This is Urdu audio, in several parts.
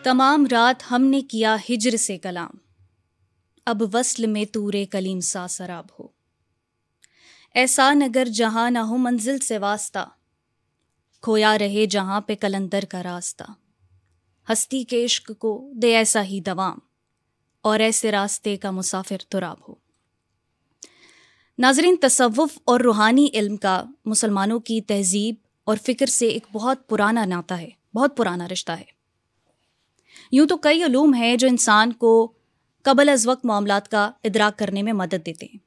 تمام رات ہم نے کیا ہجر سے کلام، اب وصل میں طور کلیم سا سراب ہو. احسان اگر جہاں نہ ہو منزل سے واسطہ، کھویا رہے جہاں پہ کلندر کا راستہ. ہستی کے عشق کو دے ایسا ہی دوام، اور ایسے راستے کا مسافر تراب ہو. ناظرین، تصوف اور روحانی علم کا مسلمانوں کی تہذیب اور فکر سے ایک بہت پرانا ناطہ ہے، بہت پرانا رشتہ ہے. یوں تو کئی علوم ہیں جو انسان کو قبل از وقت معاملات کا ادراک کرنے میں مدد دیتے ہیں،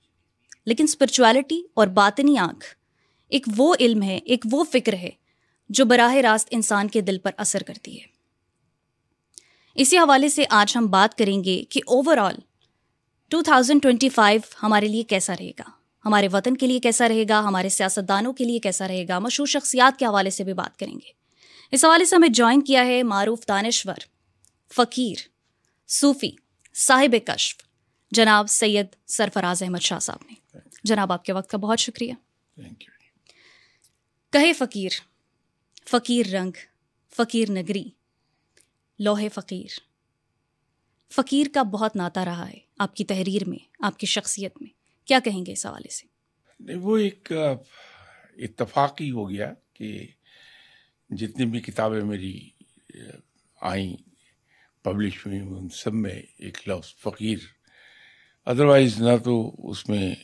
لیکن اسپرچویلٹی اور باطنی آنکھ ایک وہ علم ہے، ایک وہ فکر ہے جو براہ راست انسان کے دل پر اثر کرتی ہے. اسی حوالے سے آج ہم بات کریں گے کہ اوور آل 2025 ہمارے لیے کیسا رہے گا، ہمارے وطن کے لیے کیسا رہے گا، ہمارے سیاستدانوں کے لیے کیسا رہے گا. مشہور شخصیات کے حوالے سے بھی بات کریں گے. اس حوالے سے ہمیں جوائن کیا ہے معروف دانشور، فقیر، صوفی، صاحب کشف جناب سید سرفراز احمد شاہ صاحب نے. جناب، آپ کے وقت کا بہت شکریہ. کہے فقیر، فقیر رنگ، فقیر نگری، لوح فقیر. فقیر کا بہت ناطہ رہا ہے آپ کی تحریر میں، آپ کی شخصیت میں. کیا کہیں گے اس حوالے سے؟ وہ ایک اتفاقی ہو گیا کہ جتنی بھی کتابیں میری آئیں، پبلش ہوئی، ان سب میں ایک لفظ فقیر. ادروائز نہ تو اس میں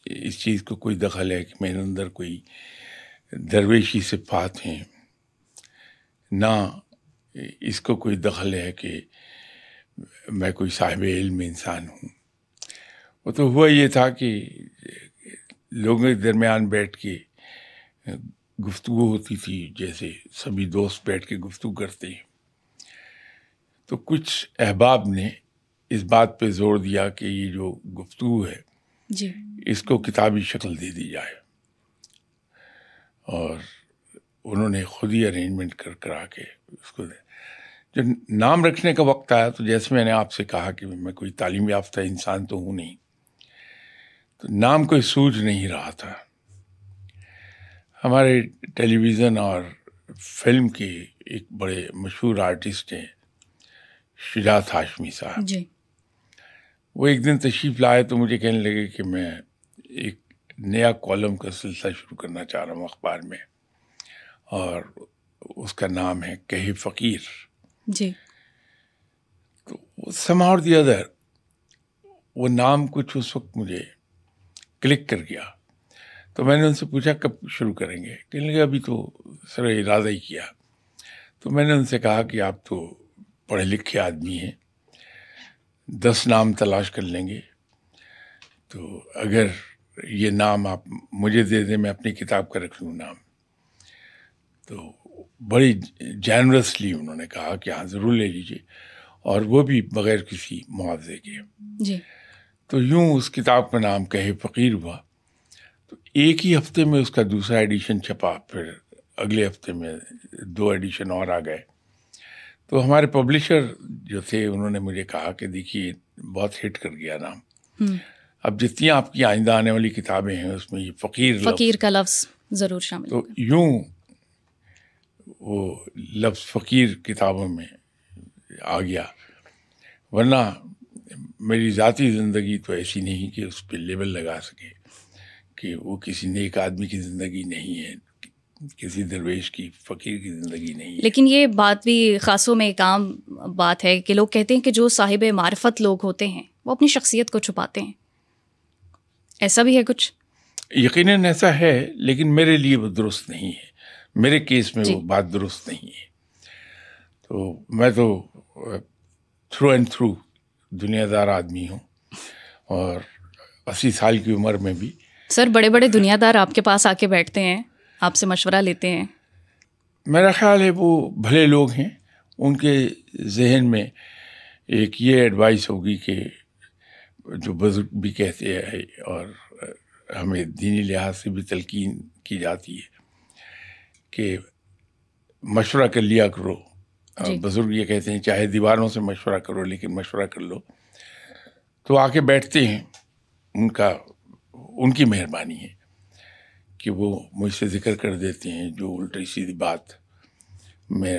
اس چیز کو کوئی دخل ہے کہ میرے اندر کوئی درویشی صفات ہیں، نہ اس کو کوئی دخل ہے کہ میں کوئی صاحب علم انسان ہوں. وہ تو ہوا یہ تھا کہ لوگوں کے درمیان بیٹھ کے گفتگو ہوتی تھی، جیسے سبھی دوست بیٹھ کے گفتگو کرتے ہیں. تو کچھ احباب نے اس بات پہ زور دیا کہ یہ جو گفتگو ہے جی، اس کو کتابی شکل دے دی جائے، اور انہوں نے خود ہی ارینجمنٹ کرا کے اس کو دے. جب نام رکھنے کا وقت آیا تو جیسے میں نے آپ سے کہا کہ میں کوئی تعلیم یافتہ انسان تو ہوں نہیں، تو نام کوئی سوجھ نہیں رہا تھا. ہمارے ٹیلی ویژن اور فلم کے ایک بڑے مشہور آرٹسٹ ہیں شجاعت ہاشمی صاحب. جی، وہ ایک دن تشریف لائے تو مجھے کہنے لگے کہ میں ایک نیا کالم کا سلسلہ شروع کرنا چاہ رہا ہوں اخبار میں، اور اس کا نام ہے کہے فقیر. جی. تو somehow or the other وہ نام کچھ اس وقت مجھے کلک کر گیا. تو میں نے ان سے پوچھا کب شروع کریں گے؟ کہنے لگے ابھی تو سر ارادہ ہی کیا. تو میں نے ان سے کہا کہ آپ تو پڑھے لکھے آدمی ہیں، 10 نام تلاش کر لیں گے. تو اگر یہ نام آپ مجھے دے دیں، میں اپنی کتاب کا رکھ لوں نام. تو بڑی جینرسلی انہوں نے کہا کہ ہاں ضرور لے لیجیے، اور وہ بھی بغیر کسی معاوضے کے. جی. تو یوں اس کتاب کا نام کہے فقیر ہوا. تو ایک ہی ہفتے میں اس کا دوسرا ایڈیشن چھپا، پھر اگلے ہفتے میں 2 ایڈیشن اور آ گئے. تو ہمارے پبلشر جو تھے انہوں نے مجھے کہا کہ دیکھیے بہت ہٹ کر گیا نام، اب جتنی آپ کی آئندہ آنے والی کتابیں ہیں اس میں یہ فقیر کا لفظ ضرور شامل. تو یوں وہ لفظ فقیر کتابوں میں آ گیا. ورنہ میری ذاتی زندگی تو ایسی نہیں کہ اس پہ لیبل لگا سکے کہ وہ کسی نیک آدمی کی زندگی نہیں ہے، کسی درویش کی، فقیر کی زندگی نہیں ہے. لیکن یہ بات بھی خاصوں میں ایک عام بات ہے کہ لوگ کہتے ہیں کہ جو صاحب معرفت لوگ ہوتے ہیں وہ اپنی شخصیت کو چھپاتے ہیں. ایسا بھی ہے کچھ؟ یقیناً ایسا ہے، لیکن میرے لیے وہ درست نہیں ہے. میرے کیس میں وہ بات درست نہیں ہے. تو میں تو تھرو اینڈ تھرو دنیا دار آدمی ہوں، اور 80 سال کی عمر میں بھی. سر، بڑے بڑے دنیا دار آپ کے پاس آ کے بیٹھتے ہیں، آپ سے مشورہ لیتے ہیں. میرا خیال ہے وہ بھلے لوگ ہیں، ان کے ذہن میں ایک یہ ایڈوائس ہوگی کہ جو بزرگ بھی کہتے ہیں اور ہمیں دینی لحاظ سے بھی تلقین کی جاتی ہے کہ مشورہ کر لیا کرو. بزرگ یہ کہتے ہیں چاہے دیواروں سے مشورہ کرو لیکن مشورہ کر لو. تو آ کے بیٹھتے ہیں، ان کی مہربانی ہے کہ وہ مجھ سے ذکر کر دیتے ہیں جو الٹی سیدھی بات میں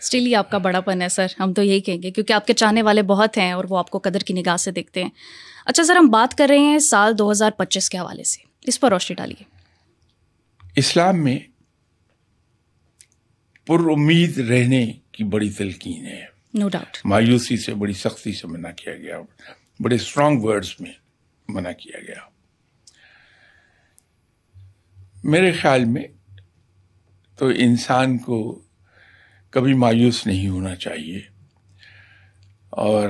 اسٹل یہ آپ کا بڑا پن ہے سر, ہم تو یہی کہیں گے, کیونکہ آپ کے چاہنے والے بہت ہیں اور وہ آپ کو قدر کی نگاہ سے دیکھتے ہیں. اچھا سر, ہم بات کر رہے ہیں سال 2025 کے حوالے سے, اس پر روشنی ڈالیے. اسلام میں پر امید رہنے کی بڑی تلقین ہے. No doubt. مایوسی سے بڑی سختی سے منع کیا گیا, بڑے اسٹرانگ ورڈز میں منع کیا گیا. میرے خیال میں تو انسان کو کبھی مایوس نہیں ہونا چاہیے, اور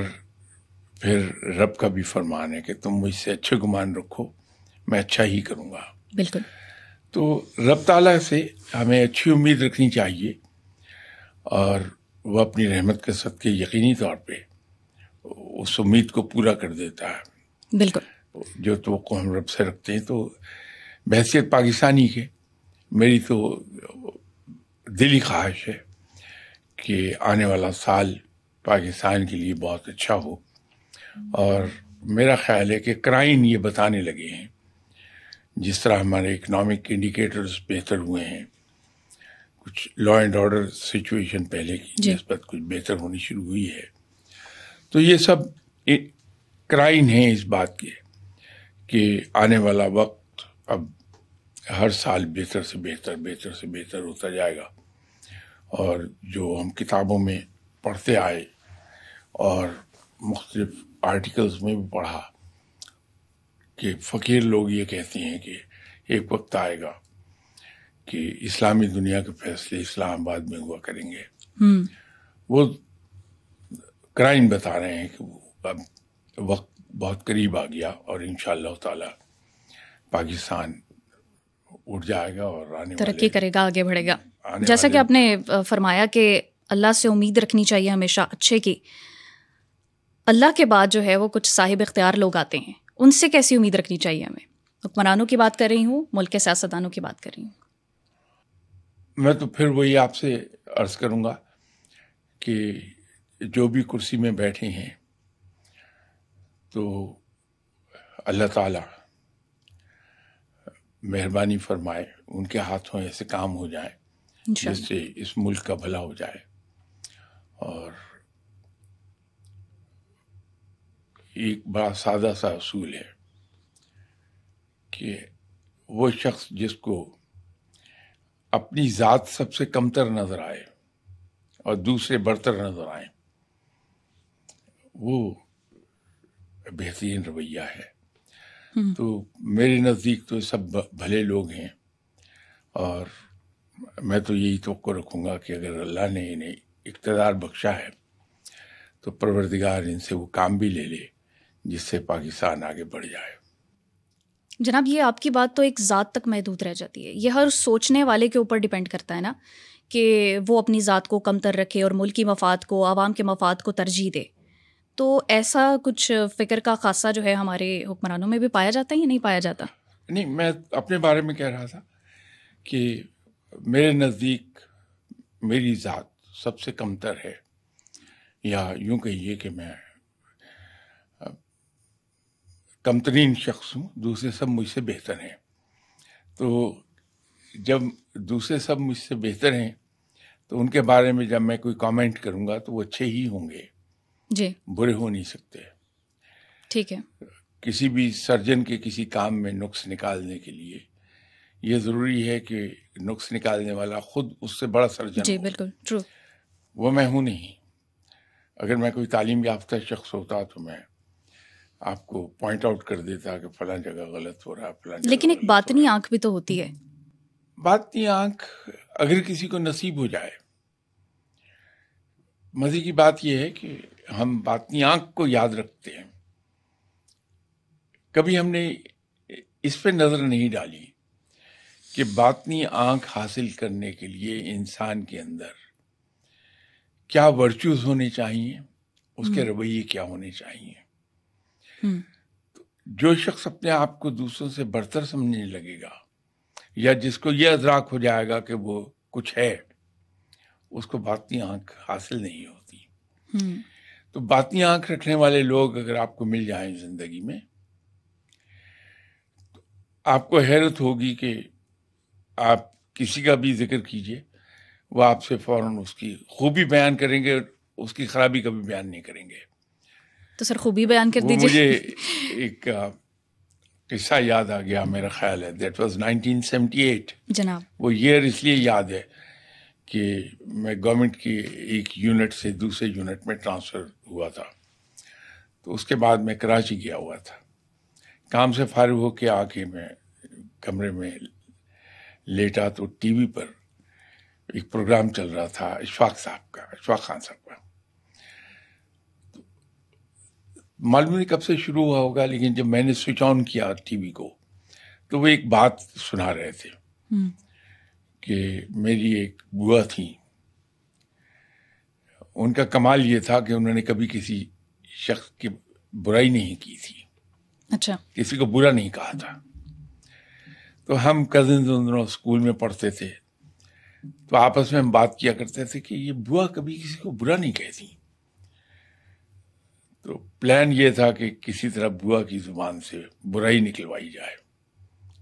پھر رب کا بھی فرمان ہے کہ تم مجھ سے اچھے گمان رکھو, میں اچھا ہی کروں گا. بالکل. تو رب تعالیٰ سے ہمیں اچھی امید رکھنی چاہیے, اور وہ اپنی رحمت کے صدقے یقینی طور پہ اس امید کو پورا کر دیتا ہے. بالکل. جو توقع ہم رب سے رکھتے ہیں. تو بحیثیت پاکستانی کے میری تو دلی خواہش ہے کہ آنے والا سال پاکستان کے لیے بہت اچھا ہو, اور میرا خیال ہے کہ کرائم یہ بتانے لگے ہیں, جس طرح ہمارے اکنامک انڈیکیٹرز بہتر ہوئے ہیں, کچھ لا اینڈ آرڈر سچویشن پہلے کی نسبت کچھ بہتر ہونی شروع ہوئی ہے. تو یہ سب کرائم ہیں اس بات کے کہ آنے والا وقت اب ہر سال بہتر سے بہتر بہتر سے بہتر ہوتا جائے گا. اور جو ہم کتابوں میں پڑھتے آئے اور مختلف آرٹیکلز میں بھی پڑھا کہ فقیر لوگ یہ کہتے ہیں کہ ایک وقت آئے گا کہ اسلامی دنیا کے فیصلے اسلام آباد میں ہوا کریں گے. وہ کرائم بتا رہے ہیں کہ اب وقت بہت قریب آ گیا, اور انشاءاللہ تعالی پاکستان اٹھ جائے گا اور آنے ترقی کرے گا, آگے بڑھے گا. جیسا کہ آپ نے فرمایا کہ اللہ سے امید رکھنی چاہیے ہمیشہ اچھے کی, اللہ کے بعد جو ہے وہ کچھ صاحب اختیار لوگ آتے ہیں, ان سے کیسی امید رکھنی چاہیے ہمیں؟ حکمرانوں کی بات کر رہی ہوں, ملک کے سیاستدانوں کی بات کر رہی ہوں. میں تو پھر وہی آپ سے عرض کروں گا کہ جو بھی کرسی میں بیٹھے ہیں تو اللہ تعالی مہربانی فرمائے, ان کے ہاتھوں ایسے کام ہو جائیں جس سے اس ملک کا بھلا ہو جائے. اور ایک بڑا سادہ سا اصول ہے کہ وہ شخص جس کو اپنی ذات سب سے کمتر نظر آئے اور دوسرے برتر نظر آئیں, وہ بہترین رویہ ہے. تو میرے نزدیک تو سب بھلے لوگ ہیں, اور میں تو یہی توقع رکھوں گا کہ اگر اللہ نے انہیں اقتدار بخشا ہے تو پروردگار ان سے وہ کام بھی لے لے جس سے پاکستان آگے بڑھ جائے. جناب, یہ آپ کی بات تو ایک ذات تک محدود رہ جاتی ہے, یہ ہر سوچنے والے کے اوپر ڈیپینڈ کرتا ہے نا, کہ وہ اپنی ذات کو کم تر رکھے اور ملکی مفاد کو, عوام کے مفاد کو ترجیح دے. تو ایسا کچھ فکر کا خاصہ جو ہے ہمارے حکمرانوں میں بھی پایا جاتا ہے یا نہیں پایا جاتا؟ نہیں, میں اپنے بارے میں کہہ رہا تھا کہ میرے نزدیک میری ذات سب سے کمتر ہے, یا یوں کہیے کہ میں کم ترین شخص ہوں, دوسرے سب مجھ سے بہتر ہیں. تو جب دوسرے سب مجھ سے بہتر ہیں تو ان کے بارے میں جب میں کوئی کامنٹ کروں گا تو وہ اچھے ہی ہوں گے, جی, برے ہو نہیں سکتے. ٹھیک ہے. کسی بھی سرجن کے کسی کام میں نقص نکالنے کے لیے یہ ضروری ہے کہ نقص نکالنے والا خود اس سے بڑا سرجن جی ہو. بالکل ٹرو. وہ میں ہوں نہیں. اگر میں کوئی تعلیم یافتہ شخص ہوتا تو میں آپ کو پوائنٹ آؤٹ کر دیتا کہ فلاں جگہ غلط ہو رہا ہے, فلاں جگہ. لیکن ایک باطنی آنکھ بھی تو ہوتی ہے. باطنی آنکھ اگر کسی کو نصیب ہو جائے, مزے کی بات یہ ہے کہ ہم باطنی آنکھ کو یاد رکھتے ہیں, کبھی ہم نے اس پہ نظر نہیں ڈالی کہ باطنی آنکھ حاصل کرنے کے لیے انسان کے اندر کیا ورچوز ہونے چاہیے, اس کے رویے کیا ہونے چاہیے. جو شخص اپنے آپ کو دوسروں سے برتر سمجھنے لگے گا, یا جس کو یہ ادراک ہو جائے گا کہ وہ کچھ ہے, اس کو باطنی آنکھ حاصل نہیں ہوتی. تو باطنی آنکھ رکھنے والے لوگ اگر آپ کو مل جائیں زندگی میں, تو آپ کو حیرت ہوگی کہ آپ کسی کا بھی ذکر کیجیے وہ آپ سے فوراً اس کی خوبی بیان کریں گے, اس کی خرابی کبھی بیان نہیں کریں گے. تو سر خوبی بیان کر دیجیے. مجھے ایک قصہ یاد آ گیا, میرا خیال ہے دیٹ واز 1978. جناب وہ ایئر اس لیے یاد ہے کہ میں گورنمنٹ کی ایک یونٹ سے دوسرے یونٹ میں ٹرانسفر ہوا تھا. تو اس کے بعد میں کراچی گیا ہوا تھا. کام سے فارغ ہو کے آ کے میں کمرے میں لیٹا تو ٹی وی پر ایک پروگرام چل رہا تھا اشفاق خان صاحب کا. معلوم نہیں کب سے شروع ہوا ہوگا, لیکن جب میں نے سوئچ آن کیا ٹی وی کو تو وہ ایک بات سنا رہے تھے کہ میری ایک بوا تھی, ان کا کمال یہ تھا کہ انہوں نے کبھی کسی شخص کی برائی نہیں کی تھی. اچھا. کسی کو برا نہیں کہا تھا. تو ہم کزنز دونوں اسکول میں پڑھتے تھے تو آپس میں ہم بات کیا کرتے تھے کہ یہ بوا کبھی کسی کو برا نہیں کہتی. تو پلان یہ تھا کہ کسی طرح بوا کی زبان سے برائی نکلوائی جائے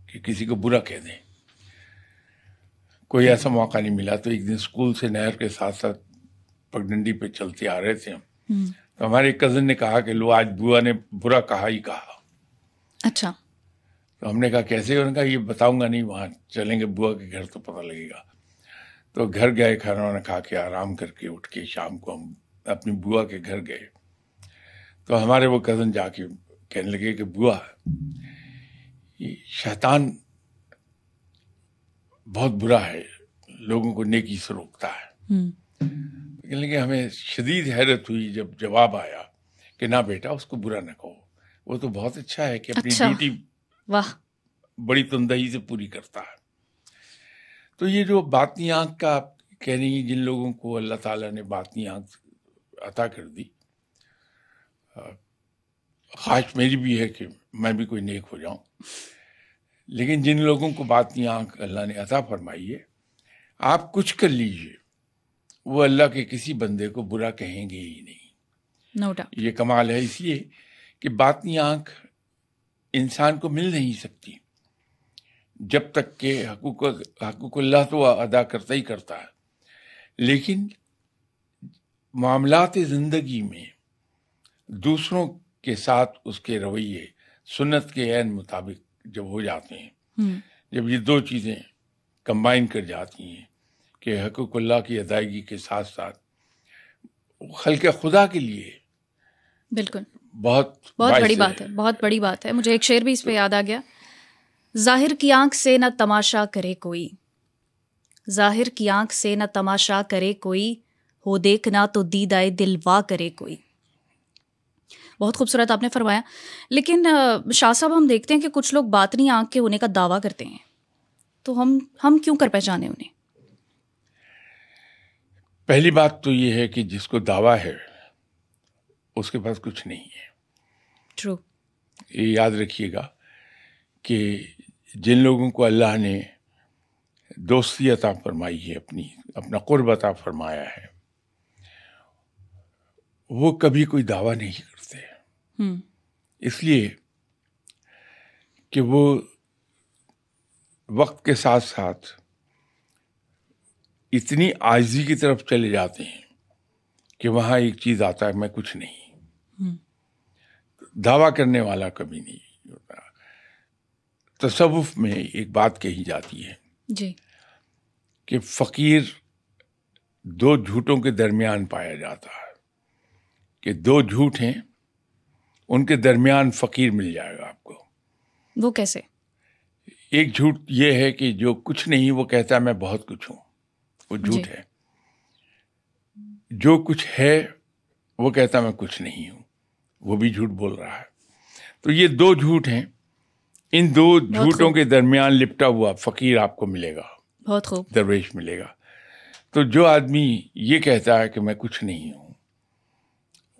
کہ کسی کو برا کہہ دیں. کوئی ایسا موقع نہیں ملا. تو ایک دن اسکول سے نہر کے ساتھ ساتھ پگڈنڈی پہ چلتے آ رہے تھے تو ہمارے ایک کزن نے کہا کہ لو آج بوا نے برا کہا ہی کہا. اچھا. تو ہم نے کہا کیسے؟ انہوں نے کہا یہ بتاؤں گا نہیں, وہاں چلیں گے بوا کے گھر تو پتہ لگے گا. تو گھر گئے, کھانا وانا کھا کے آرام کر کے اٹھ کے شام کو ہم اپنی بوا کے گھر گئے. تو ہمارے وہ کزن جا کے کہنے لگے کہ بوا یہ شیطان بہت برا ہے, لوگوں کو نیکی سے روکتا ہے. کہنے لگے ہمیں شدید حیرت ہوئی جب جواب آیا کہ نہ بیٹا اس کو برا نہ کہو, وہ تو بہت اچھا ہے کہ اپنی ڈیوٹی واہ بڑی تندہی سے پوری کرتا ہے. تو یہ جو باطنی آنکھ کا آپ کہہ رہی ہیں, جن لوگوں کو اللہ تعالیٰ نے باطنی آنکھ عطا کر دی, خواہش میری بھی ہے کہ میں بھی کوئی نیک ہو جاؤں, لیکن جن لوگوں کو باطنی آنکھ اللہ نے عطا فرمائی ہے, آپ کچھ کر لیجئے وہ اللہ کے کسی بندے کو برا کہیں گے ہی نہیں. No doubt. یہ کمال ہے اس لیے کہ باطنی آنکھ انسان کو مل نہیں سکتی جب تک کہ حقوق اللہ تو ادا کرتا ہی کرتا ہے, لیکن معاملات زندگی میں دوسروں کے ساتھ اس کے رویے سنت کے عین مطابق جب ہو جاتے ہیں, جب یہ دو چیزیں کمبائن کر جاتی ہیں کہ حقوق اللہ کی ادائیگی کے ساتھ ساتھ خلق خدا کے لیے بالکل بہت بڑی بات ہے, بہت بڑی بات ہے. مجھے ایک شعر بھی اس پہ یاد آ گیا, ظاہر کی آنکھ سے نہ تماشا کرے کوئی, ظاہر کی آنکھ سے نہ تماشا کرے کوئی, ہو دیکھنا تو دیدائے دل وا کرے کوئی. بہت خوبصورت آپ نے فرمایا. لیکن شاہ صاحب ہم دیکھتے ہیں کہ کچھ لوگ باطنی آنکھ کے ہونے کا دعویٰ کرتے ہیں, تو ہم کیوں کر پہچانے انہیں؟ پہلی بات تو یہ ہے کہ جس کو دعویٰ ہے اس کے پاس کچھ نہیں ہے. ٹرو. یہ یاد رکھیے گا کہ جن لوگوں کو اللہ نے دوستی عطا فرمائی ہے, اپنا قرب عطا فرمایا ہے, وہ کبھی کوئی دعویٰ نہیں کرتے. اس لیے کہ وہ وقت کے ساتھ ساتھ اتنی عاجزی کی طرف چلے جاتے ہیں کہ وہاں ایک چیز آتا ہے, میں کچھ نہیں. دعویٰ کرنے والا کبھی نہیں ہوتا. تصوف میں ایک بات کہی جاتی ہے جی کہ فقیر دو جھوٹوں کے درمیان پایا جاتا ہے, کہ دو جھوٹ ہیں ان کے درمیان فقیر مل جائے گا آپ کو. وہ کیسے؟ ایک جھوٹ یہ ہے کہ جو کچھ نہیں وہ کہتا ہے میں بہت کچھ ہوں, وہ جھوٹ ہے. جو کچھ ہے وہ کہتا ہے میں کچھ نہیں ہوں, وہ بھی جھوٹ بول رہا ہے. تو یہ دو جھوٹ ہیں, ان دو جھوٹوں کے درمیان لپٹا ہوا فقیر آپ کو ملے گا, بہت خوب, درویش ملے گا. تو جو آدمی یہ کہتا ہے کہ میں کچھ نہیں ہوں,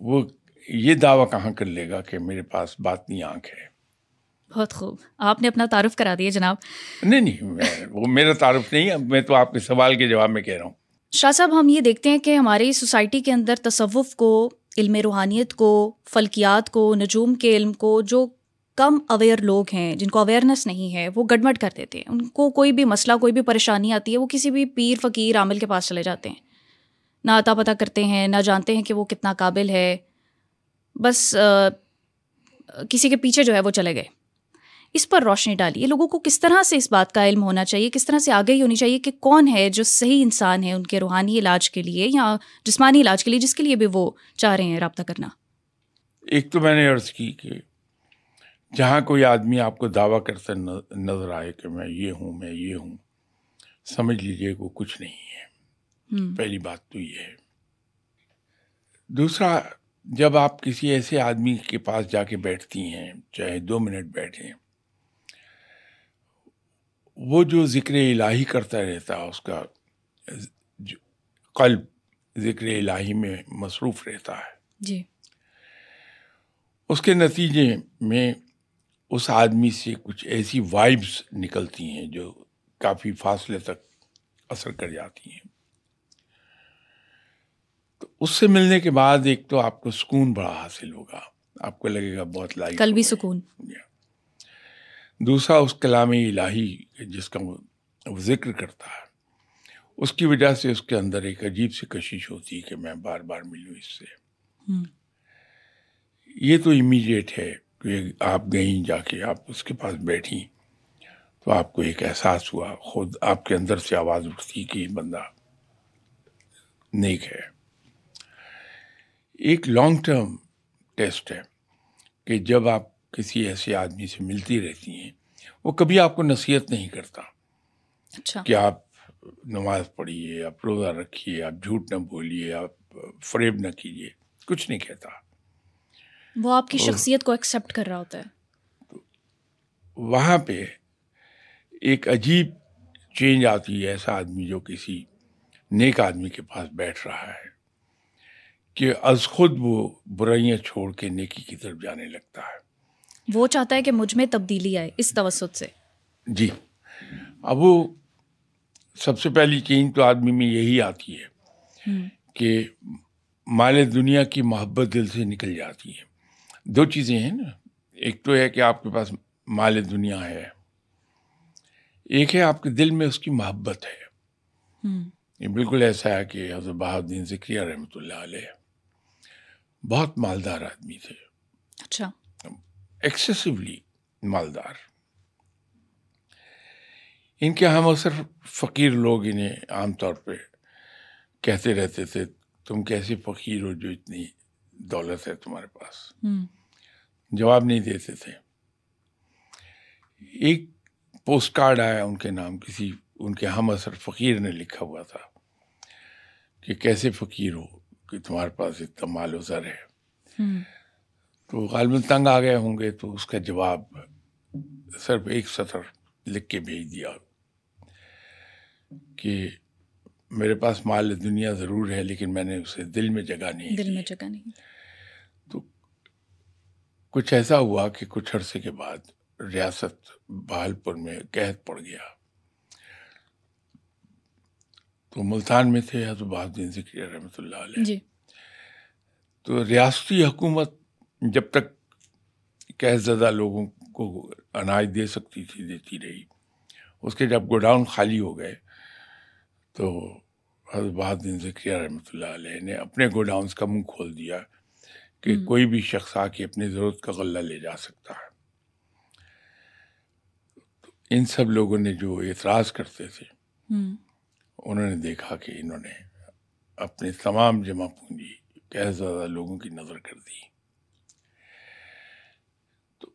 وہ یہ دعویٰ کہاں کر لے گا کہ میرے پاس باطنی آنکھ ہے. بہت خوب. آپ نے اپنا تعارف کرا دیا جناب. نہیں, وہ میرا تعارف نہیں ہے, میں تو آپ کے سوال کے جواب میں کہہ رہا ہوں. شاہ صاحب ہم یہ دیکھتے ہیں کہ ہماری سوسائٹی کے اندر تصوف کو, علم روحانیت کو, فلکیات کو, نجوم کے علم کو جو کم اویئر لوگ ہیں، جن کو اویئرنیس نہیں ہے، وہ گڑبڑ کر دیتے ہیں. ان کو کوئی بھی مسئلہ، کوئی بھی پریشانی آتی ہے، وہ کسی بھی پیر فقیر عامل کے پاس چلے جاتے ہیں، نہ اتا پتہ کرتے ہیں، نہ جانتے ہیں کہ وہ کتنا قابل ہے، بس کسی کے پیچھے جو ہے وہ چلے گئے. اس پر روشنی ڈالیے. لوگوں کو کس طرح سے اس بات کا علم ہونا چاہیے، کس طرح سے آگاہی ہونی چاہیے کہ کون ہے جو صحیح انسان ہے ان کے روحانی علاج کے لیے یا جسمانی علاج کے لیے، جس کے لیے بھی وہ چاہ رہے ہیں رابطہ کرنا. ایک تو میں نے عرض کی کہ جہاں کوئی آدمی آپ کو دعویٰ کرتا نظر آئے کہ میں یہ ہوں، سمجھ لیجئے وہ کچھ نہیں ہے. پہلی بات تو یہ ہے. دوسرا، جب آپ کسی ایسے آدمی کے پاس جا کے بیٹھتی ہیں، چاہے 2 منٹ بیٹھیں، وہ جو ذکر الہی کرتا رہتا ہے، اس کا قلب ذکر الہی میں مصروف رہتا ہے، جی، اس کے نتیجے میں اس آدمی سے کچھ ایسی وائبس نکلتی ہیں جو کافی فاصلے تک اثر کر جاتی ہیں. تو اس سے ملنے کے بعد ایک تو آپ کو سکون بڑا حاصل ہوگا، آپ کو لگے گا بہت لائٹ قلبی سکون. دوسرا، اس کلام الہی جس کا وہ ذکر کرتا ہے، اس کی وجہ سے اس کے اندر ایک عجیب سی کشش ہوتی ہے کہ میں بار بار ملوں اس سے. یہ تو امیڈیٹ ہے کہ آپ گئیں، جا کے آپ اس کے پاس بیٹھیں تو آپ کو ایک احساس ہوا، خود آپ کے اندر سے آواز اٹھتی کہ یہ بندہ نیک ہے. ایک لانگ ٹرم ٹیسٹ ہے کہ جب آپ کسی ایسے آدمی سے ملتی رہتی ہیں، وہ کبھی آپ کو نصیحت نہیں کرتا کہ آپ نماز پڑھیے، آپ روزہ رکھیے، آپ جھوٹ نہ بولیے، آپ فریب نہ کیجیے، کچھ نہیں کہتا. وہ آپ کی شخصیت کو ایکسیپٹ کر رہا ہوتا ہے. وہاں پہ ایک عجیب چینج آتی ہے. ایسا آدمی جو کسی نیک آدمی کے پاس بیٹھ رہا ہے کہ از خود وہ برائیاں چھوڑ کے نیکی کی طرف جانے لگتا ہے. وہ چاہتا ہے کہ مجھ میں تبدیلی آئے اس توسط سے. جی. اب وہ سب سے پہلی چینج تو آدمی میں یہی آتی ہے کہ مال دنیا کی محبت دل سے نکل جاتی ہے. 2 چیزیں ہیں نا، ایک تو ہے کہ آپ کے پاس مال دنیا ہے، ایک ہے آپ کے دل میں اس کی محبت ہے. یہ بالکل ایسا ہے کہ حضرت بہاؤالدین ذکریہ رحمۃ اللہ علیہ بہت مالدار آدمی تھے. اچھا. ایکسیسولی مالدار. ان کے ہم اکثر فقیر لوگ انہیں عام طور پہ کہتے رہتے تھے، تم کیسے فقیر ہو جو اتنی دولت ہے تمہارے پاس. جواب نہیں دیتے تھے. ایک پوسٹ کارڈ آیا ان کے نام، کسی ان کے ہم اثر فقیر نے لکھا ہوا تھا کہ کیسے فقیر ہو کہ تمہارے پاس اتنا مال و زر ہے. تو غالباً تنگ آ گئے ہوں گے، تو اس کا جواب صرف 1 سطر لکھ کے بھیج دیا کہ میرے پاس مال دنیا ضرور ہے لیکن میں نے اسے دل میں جگہ نہیں. تو کچھ ایسا ہوا کہ کچھ عرصے کے بعد ریاست بہاولپور میں قحط پڑ گیا. تو ملتان میں تھے حضرت بہاؤالدین ذکریہ رحمۃ اللہ علیہ. جی. تو ریاستی حکومت جب تک قحط زدہ لوگوں کو اناج دے سکتی تھی دیتی رہی. اس کے جب گوڈاؤن خالی ہو گئے تو حضرت بہاؤالدین ذکریہ رحمۃ اللہ علیہ نے اپنے گوڈاؤنس کا منہ کھول دیا کہ کوئی بھی شخص آ کے اپنی ضرورت کا غلہ لے جا سکتا ہے. تو ان سب لوگوں نے جو اعتراض کرتے تھے انہوں نے دیکھا کہ انہوں نے اپنے تمام جمع پونجی قحط زدہ لوگوں کی نظر کر دی. تو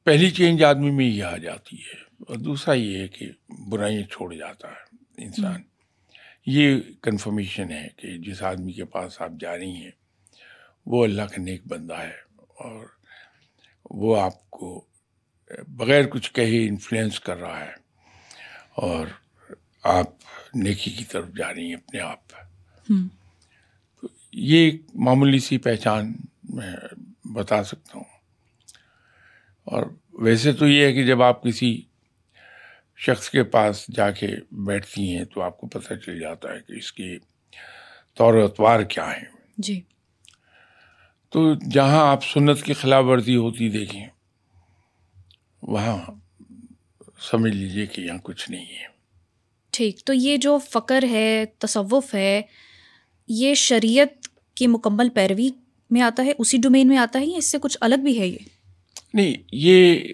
پہلی چینج آدمی میں یہ آ جاتی ہے. اور دوسرا یہ ہے کہ برائیاں چھوڑ جاتا ہے انسان. یہ کنفرمیشن ہے کہ جس آدمی کے پاس آپ جا رہی ہیں وہ اللہ کا نیک بندہ ہے اور وہ آپ کو بغیر کچھ کہے انفلوئنس کر رہا ہے اور آپ نیکی کی طرف جا رہی ہیں اپنے آپ. تو یہ ایک معمولی سی پہچان میں بتا سکتا ہوں. اور ویسے تو یہ ہے کہ جب آپ کسی شخص کے پاس جا کے بیٹھتی ہیں تو آپ کو پتہ چل جاتا ہے کہ اس کے طور و اطوار کیا ہیں. جی. تو جہاں آپ سنت کی خلاف ورزی ہوتی دیکھیں وہاں سمجھ لیجیے کہ یہاں کچھ نہیں ہے. ٹھیک. تو یہ جو فقر ہے، تصوف ہے، یہ شریعت کی مکمل پیروی میں آتا ہے، اسی ڈومین میں آتا ہے، یا اس سے کچھ الگ بھی ہے؟ یہ نہیں، یہ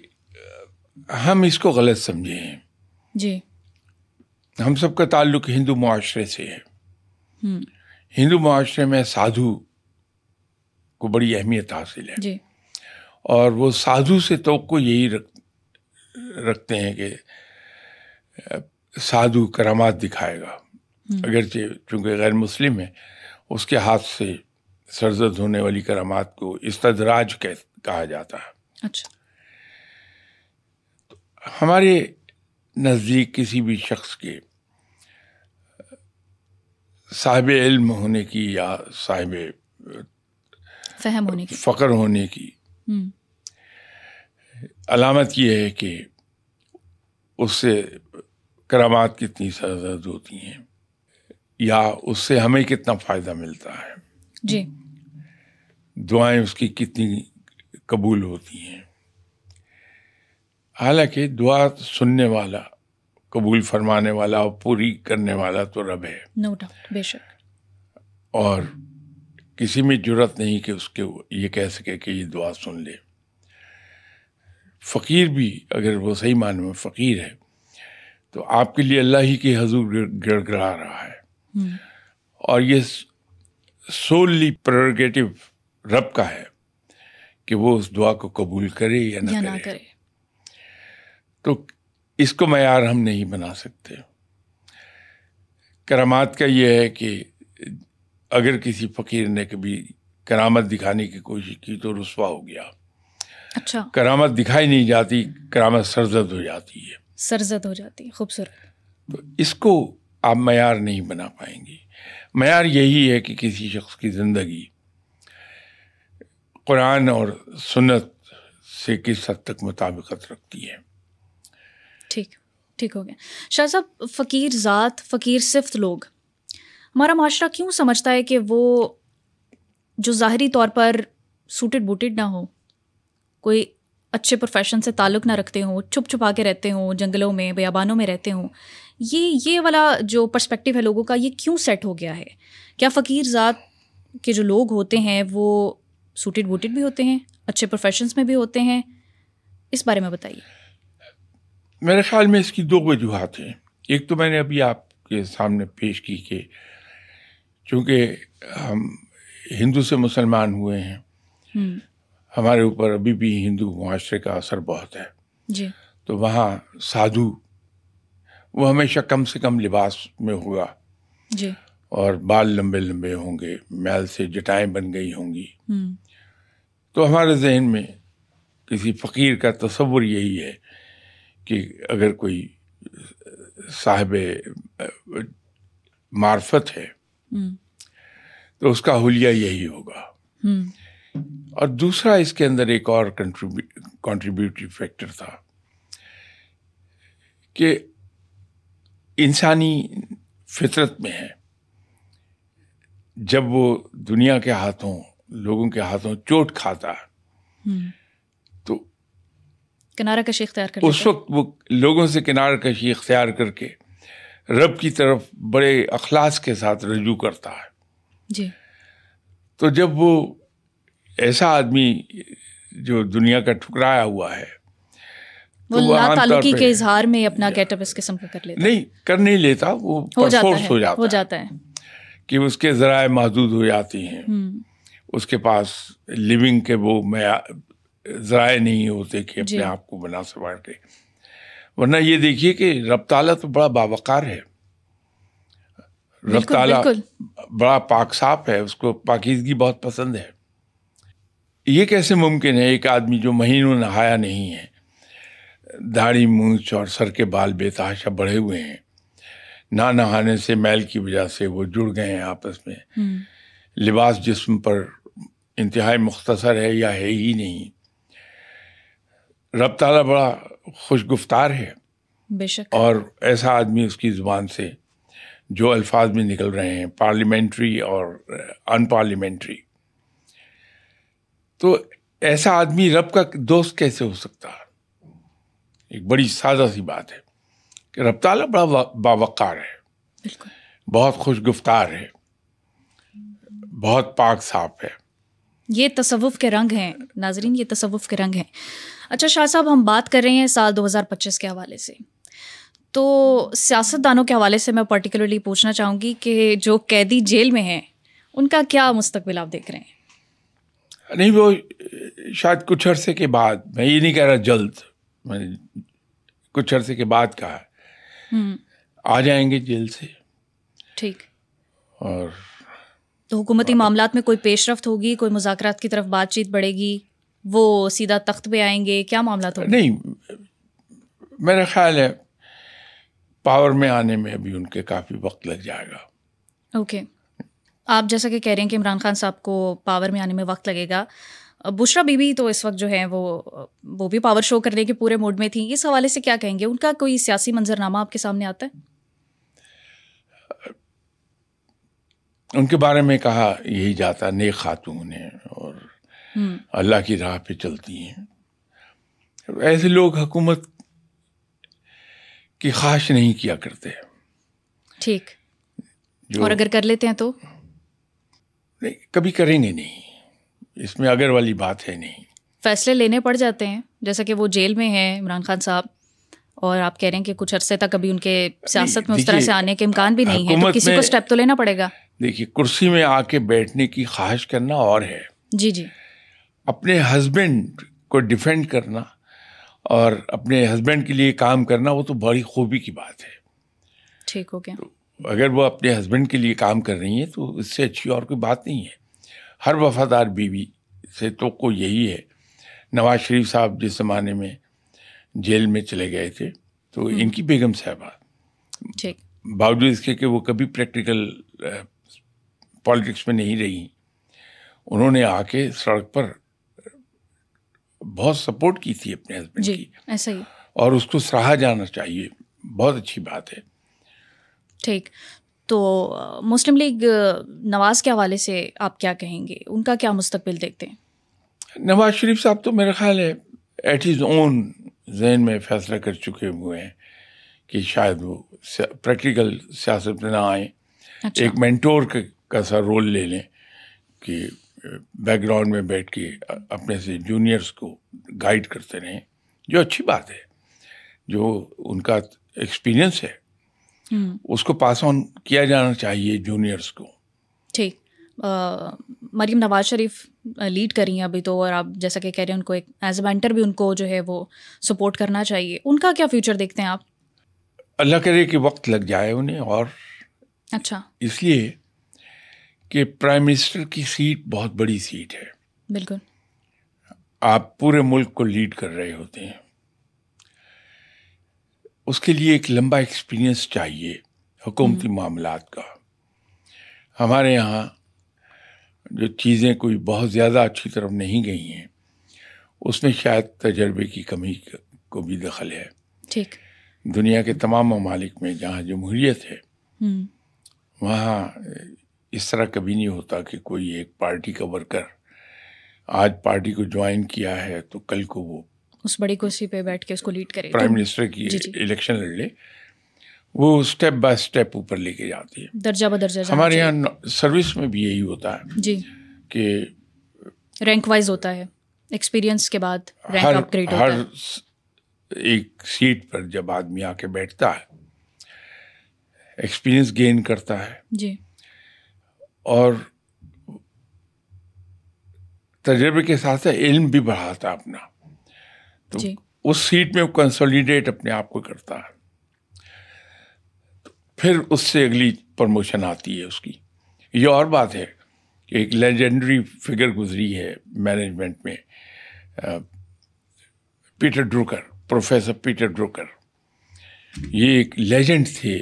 ہم اس کو غلط سمجھے ہیں. جی. ہم سب کا تعلق ہندو معاشرے سے ہے. ہندو معاشرے میں سادھو کو بڑی اہمیت حاصل ہے. جی. اور وہ سادھو سے توقع یہی رکھتے ہیں کہ سادھو کرامات دکھائے گا. اگرچہ چونکہ غیر مسلم ہے، اس کے ہاتھ سے سرزد ہونے والی کرامات کو استدراج کہا جاتا ہے. اچھا. ہمارے نزدیک کسی بھی شخص کے صاحب علم ہونے کی یا صاحب فہم ہونے کی، فقر ہونے کی علامت یہ ہے کہ اس سے کرامات کتنی سرزد ہوتی ہیں یا اس سے ہمیں کتنا فائدہ ملتا ہے. جی. دعائیں اس کی کتنی قبول ہوتی ہیں. حالانکہ دعا سننے والا، قبول فرمانے والا اور پوری کرنے والا تو رب ہے. نو ڈاؤٹ، بے شک. اور کسی میں جرت نہیں کہ اس کے یہ کہہ سکے کہ یہ دعا سن لے. فقیر بھی اگر وہ صحیح معنی میں فقیر ہے تو آپ کے لیے اللہ ہی کے حضور گڑ گڑا رہا ہے. اور یہ سوللی پریروگیٹو رب کا ہے کہ وہ اس دعا کو قبول کرے یا نہ کرے. تو اس کو معیار ہم نہیں بنا سکتے. کرامات کا یہ ہے کہ اگر کسی فقیر نے کبھی کرامت دکھانے کی کوشش کی تو رسوا ہو گیا. اچھا. کرامت دکھائی نہیں جاتی، کرامت سرزد ہو جاتی ہے. سرزد ہو جاتی ہے. خوبصورت. تو اس کو آپ معیار نہیں بنا پائیں گے. معیار یہی ہے کہ کسی شخص کی زندگی قرآن اور سنت سے کس حد تک مطابقت رکھتی ہے. ٹھیک ہو گیا. شاہ صاحب، فقیر ذات، فقیر صفت لوگ ہمارا معاشرہ کیوں سمجھتا ہے کہ وہ جو ظاہری طور پر سوٹڈ بوٹڈ نہ ہو، کوئی اچھے پروفیشن سے تعلق نہ رکھتے ہوں، چھپ چھپا کے رہتے ہوں، جنگلوں میں، بیابانوں میں رہتے ہوں، یہ والا جو پرسپیکٹیو ہے لوگوں کا، یہ کیوں سیٹ ہو گیا ہے؟ کیا فقیر ذات کے جو لوگ ہوتے ہیں وہ سوٹڈ بوٹڈ بھی ہوتے ہیں، اچھے پروفیشنز میں بھی ہوتے ہیں؟ اس بارے میں بتائیے. میرے خیال میں اس کی دو وجوہات ہیں. ایک تو میں نے ابھی آپ کے سامنے پیش کی کہ چونکہ ہم ہندو سے مسلمان ہوئے ہیں، ہمارے اوپر ابھی بھی ہندو معاشرے کا اثر بہت ہے. جی. تو وہاں سادھو وہ ہمیشہ کم سے کم لباس میں ہوگا. جی. اور بال لمبے لمبے ہوں گے، میل سے جٹائیں بن گئی ہوں گی. تو ہمارے ذہن میں کسی فقیر کا تصور یہی ہے کہ اگر کوئی صاحب معرفت ہے تو اس کا حلیہ یہی ہوگا. اور دوسرا اس کے اندر ایک اور کنٹریبیوٹری فیکٹر تھا کہ انسانی فطرت میں ہے، جب وہ دنیا کے ہاتھوں، لوگوں کے ہاتھوں چوٹ کھاتا ہے تو کنارہ کشی اختیار کر اس وقت وہ لوگوں سے کنارہ کشی اختیار کر کے رب کی طرف بڑے اخلاص کے ساتھ رجوع کرتا ہے. جی. تو جب وہ ایسا آدمی جو دنیا کا ٹھکرایا ہوا ہے، وہ لا تعلقی کے اظہار میں اپنا گیٹ اپ اس قسم کا کر لیتا نہیں کر نہیں لیتا، وہ پرفورس ہو جاتا ہے کہ اس کے ذرائع محدود ہو جاتی ہیں. اس کے پاس لیونگ کے وہ ذرائع نہیں ہوتے کہ اپنے آپ کو بنا سنوار کے. ورنہ یہ دیکھیے کہ رب تعالیٰ تو بڑا باوقار ہے، رب تعالیٰ بڑا پاک صاف ہے، اس کو پاکیزگی بہت پسند ہے. یہ کیسے ممکن ہے ایک آدمی جو مہینوں نہایا نہیں ہے، داڑھی مونچھ اور سر کے بال بے تحاشا بڑھے ہوئے ہیں، نہ نہانے سے میل کی وجہ سے وہ جڑ گئے ہیں آپس میں، لباس جسم پر انتہائی مختصر ہے یا ہے ہی نہیں. رب تعالیٰ بڑا خوش گفتار ہے، بے شک. اور ایسا آدمی اس کی زبان سے جو الفاظ میں نکل رہے ہیں، پارلیمنٹری اور ان پارلیمنٹری، تو ایسا آدمی رب کا دوست کیسے ہو سکتا ہے؟ ایک بڑی سادہ سی بات ہے کہ رب تعالیٰ بڑا باوقار ہے, بالکل, بہت خوش گفتار ہے, بہت پاک صاف ہے. یہ تصوف کے رنگ ہیں ناظرین, یہ تصوف کے رنگ ہیں. اچھا شاہ صاحب, ہم بات کر رہے ہیں سال 2025 کے حوالے سے, تو سیاست دانوں کے حوالے سے میں پرٹیکولرلی پوچھنا چاہوں گی کہ جو قیدی جیل میں ہیں ان کا کیا مستقبل آپ دیکھ رہے ہیں؟ نہیں, وہ شاید کچھ عرصے کے بعد, میں یہ نہیں کہہ رہا جلد, میں کچھ عرصے کے بعد کہا, آ جائیں گے جیل سے. ٹھیک. اور تو حکومتی معاملات میں کوئی پیش رفت ہوگی, کوئی مذاکرات کی طرف بات چیت بڑھے گی, وہ سیدھا تخت پہ آئیں گے, کیا معاملات ہوں گے؟ نہیں, میرا خیال ہے پاور میں آنے میں ابھی ان کے کافی وقت لگ جائے گا. اوکے. آپ جیسا کہ کہہ رہے ہیں کہ عمران خان صاحب کو پاور میں آنے میں وقت لگے گا, بشرا بی بی تو اس وقت جو ہیں وہ بھی پاور شو کرنے کے پورے موڈ میں تھیں, اس حوالے سے کیا کہیں گے؟ ان کا کوئی سیاسی منظرنامہ آپ کے سامنے آتا ہے؟ ان کے بارے میں کہا یہی جاتا, نیک خاتون ہیں اور اللہ کی راہ پہ چلتی ہیں. ایسے لوگ حکومت کی خواہش نہیں کیا کرتے. ٹھیک. اور اگر کر لیتے ہیں تو نہیں, کبھی کریں گے نہیں, اس میں اگر والی بات ہے نہیں. فیصلے لینے پڑ جاتے ہیں, جیسا کہ وہ جیل میں ہیں عمران خان صاحب, اور آپ کہہ رہے ہیں کہ کچھ عرصے تک ابھی ان کے سیاست میں اس طرح سے آنے کے امکان بھی نہیں ہے, تو کسی کو اسٹیپ تو لینا پڑے گا. دیکھیے, کرسی میں آ کے بیٹھنے کی خواہش کرنا اور ہے, جی جی, اپنے ہسبینڈ کو ڈیفینڈ کرنا اور اپنے ہسبینڈ کے لیے کام کرنا, وہ تو بڑی خوبی کی بات ہے. ٹھیک ہو گیا. اگر وہ اپنے ہسبینڈ کے لیے کام کر رہی ہیں تو اس سے اچھی اور کوئی بات نہیں ہے. ہر وفادار بیوی سے تو کوئی یہی ہے. نواز شریف صاحب جس زمانے میں جیل میں چلے گئے تھے تو ان کی بیگم صاحبہ, باوجود اس کے کہ وہ کبھی پریکٹیکل پالیٹکس میں نہیں رہی, انہوں نے آ کے سڑک پر بہت سپورٹ کی تھی اپنے ہسبینڈ کی. ایسا ہی, اور اس کو سراہا جانا چاہیے, بہت اچھی بات ہے. ٹھیک. تو مسلم لیگ نواز کے حوالے سے آپ کیا کہیں گے؟ ان کا کیا مستقبل دیکھتے ہیں؟ نواز شریف صاحب تو میرا خیال ہے ایٹ ہز اون ذہن میں فیصلہ کر چکے ہوئے ہیں کہ شاید وہ پریکٹیکل سیاست میں نہ آئیں. ایک مینٹور کا سا رول لے لیں کہ بیک گراؤنڈ میں بیٹھ کے اپنے سے جونیئرس کو گائیڈ کرتے رہیں, جو اچھی بات ہے. جو ان کا ایکسپیرئنس ہے اس کو پاس آن کیا جانا چاہیے جونیئرس کو. ٹھیک. مریم نواز شریف لیڈ کر رہی ہیں ابھی تو, اور آپ جیسا کہ کہہ رہے ہیں ان کو ایک ایز اے مینٹر بھی ان کو جو ہے وہ سپورٹ کرنا چاہیے. ان کا کیا فیوچر دیکھتے ہیں آپ؟ اللہ کرے کہ وقت لگ جائے انہیں, اور اچھا, اس لیے کہ پرائم منسٹر کی سیٹ بہت بڑی سیٹ ہے. بالکل. آپ پورے ملک کو لیڈ کر رہے ہوتے ہیں, اس کے لیے ایک لمبا ایکسپیرئنس چاہیے حکومتی معاملات کا. ہمارے یہاں جو چیزیں کوئی بہت زیادہ اچھی طرف نہیں گئی ہیں, اس میں شاید تجربے کی کمی کو بھی دخل ہے. ٹھیک. دنیا کے تمام ممالک میں جہاں جمہوریت ہے وہاں اس طرح کبھی نہیں ہوتا کہ کوئی ایک پارٹی کا ورکر آج پارٹی کو جوائن کیا ہے تو کل کو وہ اس بڑی کرسی پہ بیٹھ کے اس کو لیڈ کرے, پرائم منسٹر کی الیکشن لڑ لے. وہ اسٹیپ بائی اسٹیپ اوپر لے کے جاتی ہے, درجہ بدرجہ. ہمارے یہاں سروس میں بھی یہی ہوتا ہے جی, کہ رینک وائز ہوتا ہے, ایکسپیرئنس کے بعد رینک اپ گریڈ ہوتا ہے. ہر ایک سیٹ پر جب آدمی آ کے بیٹھتا ہے ایکسپیرئنس گین کرتا ہے جی, اور تجربے کے ساتھ ساتھ علم بھی بڑھاتا ہے اپنا, تو اس سیٹ میں کنسولیڈیٹ اپنے آپ کو کرتا ہے. پھر اس سے اگلی پروموشن آتی ہے اس کی. یہ اور بات ہے کہ ایک لیجنڈری فگر گزری ہے مینجمنٹ میں, پیٹر ڈروکر, پروفیسر پیٹر ڈروکر. یہ ایک لیجنڈ تھے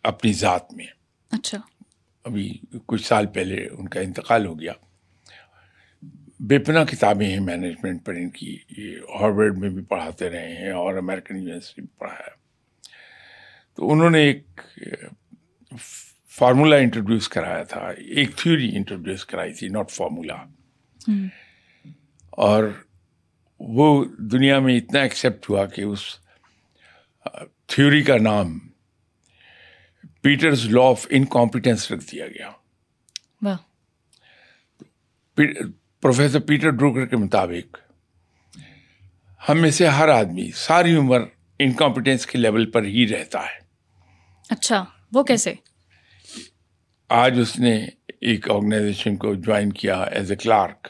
اپنی ذات میں. اچھا. ابھی کچھ سال پہلے ان کا انتقال ہو گیا. بے پناہ کتابیں ہیں مینجمنٹ پر ان کی, ہارورڈ میں بھی پڑھاتے رہے ہیں اور امریکن یونیورسٹی میں پڑھایا. تو انہوں نے ایک فارمولا انٹروڈیوس کرایا تھا, ایک تھیوری انٹروڈیوس کرائی تھی, ناٹ فارمولا. اور وہ دنیا میں اتنا ایکسیپٹ ہوا کہ اس تھیوری کا نام پیٹرز لا آف انکمپیٹنس رکھ دیا گیا. واہ. پروفیسر پیٹر ڈروکر کے مطابق ہم میں سے ہر آدمی ساری عمر انکمپیٹنس کے لیول پر ہی رہتا ہے. اچھا، وہ کیسے؟ آج اس نے ایک آرگنائزیشن کو جوائن کیا ایز اے کلارک.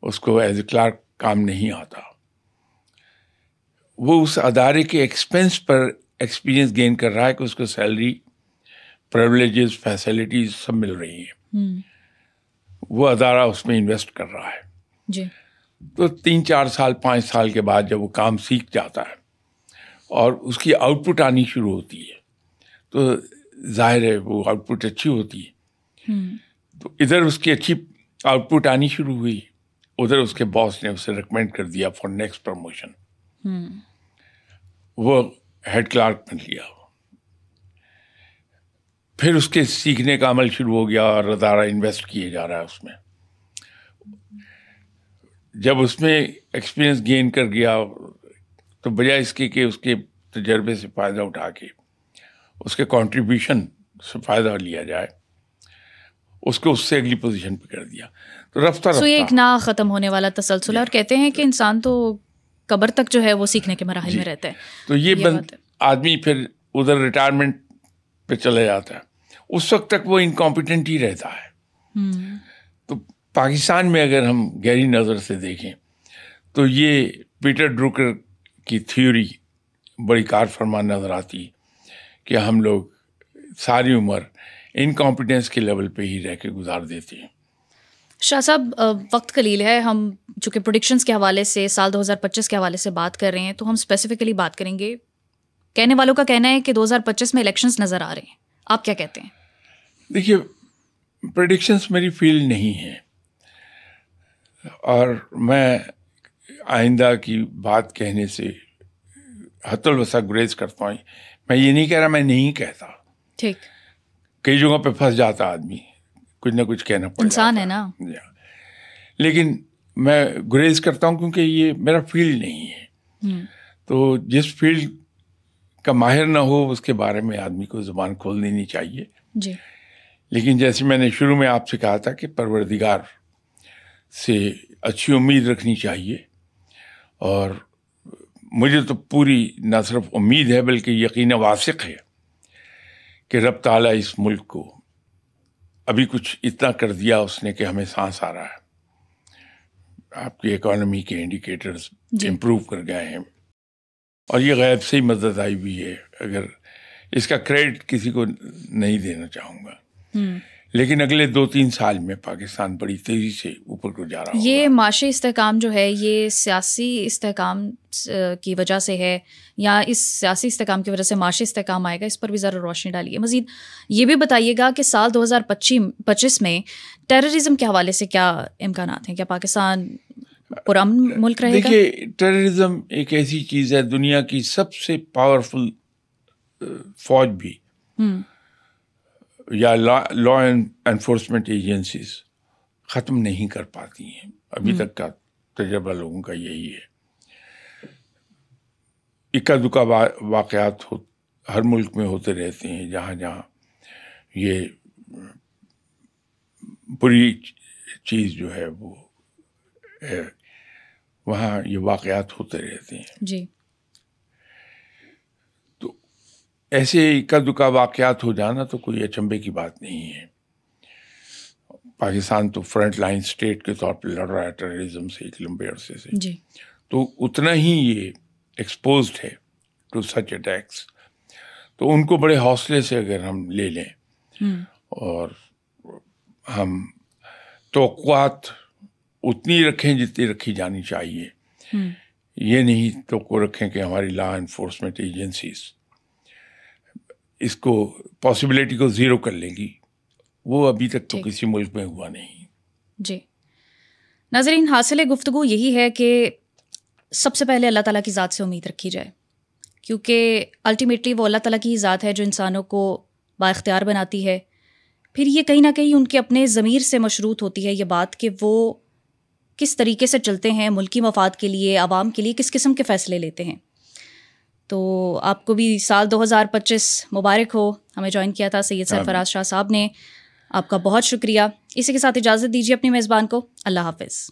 اس کو ایز اے کلارک کام نہیں آتا. وہ اس ادارے کے ایکسپینس پر ایکسپیرئنس گین کر رہا ہے کہ اس کو سیلری، پریولیجز، فیسلٹیز سب مل رہی ہیں. وہ ادارہ اس میں انویسٹ کر رہا ہے. جی. تو 3-4 سال 5 سال کے بعد جب وہ کام سیکھ جاتا ہے اور اس کی آؤٹ پٹ آنی شروع ہوتی ہے تو ظاہر ہے وہ آؤٹ پٹ اچھی ہوتی ہے. تو ادھر اس کی اچھی آؤٹ پٹ آنی شروع ہوئی، ادھر اس کے باس نے اسے ریکمینڈ کر دیا فار نیکسٹ پروموشن. وہ ہیڈ کلارک بن لیا. پھر اس کے سیکھنے کا عمل شروع ہو گیا اور ادارہ انویسٹ کیے جا رہا ہے اس میں. جب اس میں ایکسپیرئنس گین کر گیا تو بجائے اس کے کہ اس کے تجربے سے فائدہ اٹھا کے اس کے کنٹریبیوشن سے فائدہ لیا جائے، اس کو اس سے اگلی پوزیشن پہ کر دیا. تو رفتہ یہ ایک نہ ختم ہونے والا تسلسل ہے. اور کہتے ہیں کہ انسان تو قبر تک جو ہے وہ سیکھنے کے مراحل میں رہتا ہے. تو یہ آدمی پھر ادھر ریٹائرمنٹ پہ چلا جاتا ہے. اس وقت تک وہ انکمپیٹنٹ ہی رہتا ہے. تو پاکستان میں اگر ہم گہری نظر سے دیکھیں تو یہ پیٹر ڈروکر کی تھیوری بڑی کار فرما نظر آتی کہ ہم لوگ ساری عمر انکمپیٹنس کے لیول پہ ہی رہ کے گزار دیتے ہیں. شاہ صاحب، وقت قلیل ہے. ہم چونکہ پروڈکشنز کے حوالے سے سال 2025 کے حوالے سے بات کر رہے ہیں تو ہم اسپیسیفکلی بات کریں گے. کہنے والوں کا کہنا ہے کہ 2025 میں الیکشنز نظر آ رہے ہیں. آپ کیا کہتے ہیں؟ دیکھیے، پریڈکشنز میری فیلڈ نہیں ہے اور میں آئندہ کی بات کہنے سے حت الوسع گریز کرتا ہوں. میں یہ نہیں کہہ رہا، میں نہیں کہتا. ٹھیک. کئی جگہوں پہ پھنس جاتا آدمی، کچھ نہ کچھ کہنا پڑتا، انسان ہے نا. لیکن میں گریز کرتا ہوں کیونکہ یہ میرا فیلڈ نہیں ہے. تو جس فیلڈ کا ماہر نہ ہو اس کے بارے میں آدمی کو زبان کھول دینی چاہیے. جی. لیکن جیسے میں نے شروع میں آپ سے کہا تھا کہ پروردگار سے اچھی امید رکھنی چاہیے. اور مجھے تو پوری نہ صرف امید ہے بلکہ یقین واثق ہے کہ رب تعالیٰ اس ملک کو ابھی کچھ اتنا کر دیا اس نے کہ ہمیں سانس آ رہا ہے. آپ کی اکانومی کے انڈیکیٹرز امپروو کر گئے ہیں اور یہ غیب سے ہی مدد آئی ہوئی ہے. اگر اس کا کریڈٹ کسی کو نہیں دینا چاہوں گا، لیکن اگلے 2-3 سال میں پاکستان بڑی تیزی سے اوپر کو جا رہا ہوگا. یہ معاشی استحکام جو ہے یہ سیاسی استحکام کی وجہ سے ہے یا اس سیاسی استحکام کی وجہ سے معاشی استحکام آئے گا؟ اس پر بھی ذرا روشنی ڈالیے. مزید یہ بھی بتائیے گا کہ سال 2025 میں ٹیررزم کے حوالے سے کیا امکانات ہیں؟ کیا پاکستان پرامن ملک رہے گا؟ دیکھیے، ٹیررزم ایک ایسی چیز ہے، دنیا کی سب سے پاورفل فوج بھی یا لا انفورسمنٹ ایجنسیز ختم نہیں کر پاتی ہیں. ابھی تک کا تجربہ لوگوں کا یہی ہے. اکا دکا واقعات ہر ملک میں ہوتے رہتے ہیں. جہاں جہاں یہ بری چیز جو ہے وہ ہے وہاں یہ واقعات ہوتے رہتے ہیں. جی. ایسے اکا دکا واقعات ہو جانا تو کوئی اچنبے کی بات نہیں ہے. پاکستان تو فرنٹ لائن اسٹیٹ کے طور پہ لڑ رہا ہے ٹیررزم سے ایک لمبے عرصے سے. جی. تو اتنا ہی یہ ایکسپوزڈ ہے ٹو سچ اٹیکس. تو ان کو بڑے حوصلے سے اگر ہم لے لیں اور ہم توقعات اتنی رکھیں جتنی رکھی جانی چاہیے، یہ نہیں توقع رکھیں کہ ہماری لا انفورسمنٹ ایجنسیز اس کو پاسبلٹی کو زیرو کر لیں گی، وہ ابھی تک تو کسی ملک میں ہوا نہیں. جی. ناظرین، حاصل گفتگو یہی ہے کہ سب سے پہلے اللہ تعالیٰ کی ذات سے امید رکھی جائے، کیونکہ الٹیمیٹلی وہ اللہ تعالیٰ کی ہی ذات ہے جو انسانوں کو با اختیار بناتی ہے. پھر یہ کہیں نہ کہیں ان کے اپنے ضمیر سے مشروط ہوتی ہے یہ بات کہ وہ کس طریقے سے چلتے ہیں، ملکی مفاد کے لیے، عوام کے لیے کس قسم کے فیصلے لیتے ہیں. تو آپ کو بھی سال 2025 مبارک ہو. ہمیں جوائن کیا تھا سید سرفراز شاہ صاحب نے، آپ کا بہت شکریہ. اسی کے ساتھ اجازت دیجیے اپنی میزبان کو. اللہ حافظ.